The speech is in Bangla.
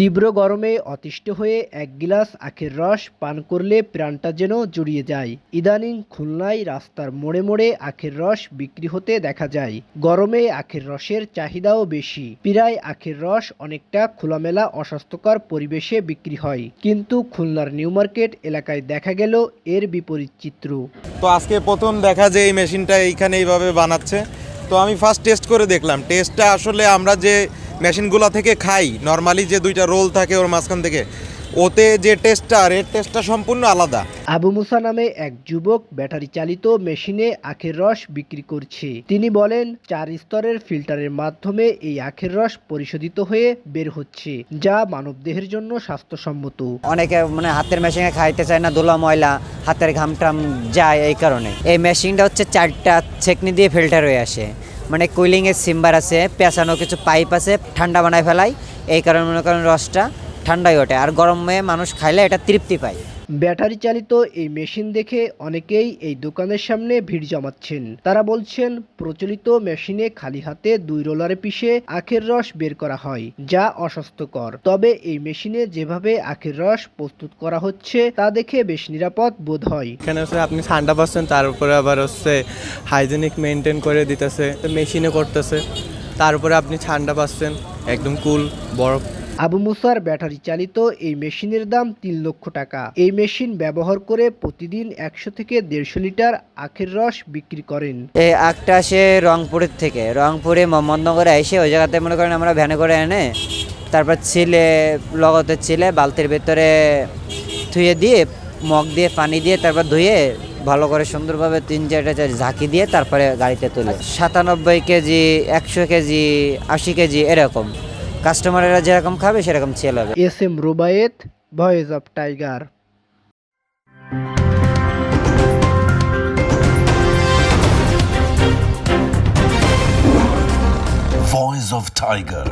তীব্র গরমে অতিষ্ঠ হয়ে এক গিলাস আখের রস পান করলে প্রাণটা যেন জুড়িয়ে যায়। ইদানিং খুলনায় রাস্তার মোড়ে মোড়ে আখের রস বিক্রি হতে দেখা যায়। গরমে আখের রসের চাহিদাও বেশি। প্রায় আখের রস অনেকটা খোলামেলা অস্বাস্থ্যকর পরিবেশে বিক্রি হয়, কিন্তু খুলনার নিউ মার্কেট এলাকায় দেখা গেল এর বিপরীত চিত্র। তো আজকে প্রথম দেখা যে এই মেশিনটা এইখানে এইভাবে বানাচ্ছে, তো আমি ফার্স্ট টেস্ট করে দেখলাম। টেস্টটা আসলে আমরা যে মেশিনগুলো থেকে খাই নর্মালি, যে দুইটা রোল থাকে ওর মাঝখান থেকে, ওতে যে টেস্টটা আর এর টেস্টটা সম্পূর্ণ আলাদা। আবু মুসা নামে এক যুবক ব্যাটারি চালিত মেশিনে আখের রস বিক্রি করছে। তিনি বলেন, 4 স্তরের ফিল্টারের মাধ্যমে এই আখের রস পরিশোধিত হয়ে বের হচ্ছে, যা মানবদেহের জন্য স্বাস্থ্যসম্মত। অনেকে হাতের মেশিনে খাইতে চায় না, ধুলা ময়লা হাতের ঘামটাম যায়, এই কারণে এই মেশিনটা হচ্ছে 4টা ছেকনি দিয়ে ফিল্টার হয়ে আসে। কুলিংয়ের সিম্বার আছে, পেঁচানো কিছু পাইপ আছে, ঠান্ডা বানায় ফেলাই। এই কারণে মনে করেন রসটা ঠান্ডাই ওঠে, আর গরমে মানুষ খাইলে এটা তৃপ্তি পায়। ব্যাটারি চালিত এই মেশিন দেখে অনেকেই এই দোকানের সামনে ভিড় জমাচ্ছেন। তারা বলছেন, প্রচলিত মেশিনে খালি হাতে 2 রোলারে পিষে আখের রস বের করা হয়, যা অস্বাস্থ্যকর। তবে এই মেশিনে যেভাবে আখের রস প্রস্তুত করা হচ্ছে তা দেখে বেশ নিরাপদ বোধ হয়। এখানে হচ্ছে আপনি ঠান্ডা পাচ্ছেন, তার উপরে আবার হচ্ছে হাইজেনিক মেনটেন করে দিতেছে, মেশিনে করতেছে, তার উপরে আপনি ঠান্ডা পাচ্ছেন, একদম কুল বরফ। আবু মুসার ব্যাটারি চালিত এই মেশিনের দাম 3 লক্ষ টাকা। এই মেশিন ব্যবহার করে প্রতিদিন 100 থেকে 150 লিটার আখের রস বিক্রি করেন। এই আখটা আসে রংপুরের থেকে, রংপুরে মোহাম্মদনগরে এসে ওই জায়গাতে মনে করেন আমরা ভ্যানে করে এনে তারপর লগতে ছিলে বালতির ভেতরে ধুয়ে দিয়ে, মগ দিয়ে পানি দিয়ে তারপর ধুয়ে ভালো করে সুন্দরভাবে 3-4টা ঝাঁকি দিয়ে তারপরে গাড়িতে তুলে 97 কেজি, 100 কেজি, 80 কেজি এরকম কাস্টমারেরা যেরকম খাবে সেরকম সেল হবে। SM Rubayet, voice of tiger. Voice of Tiger.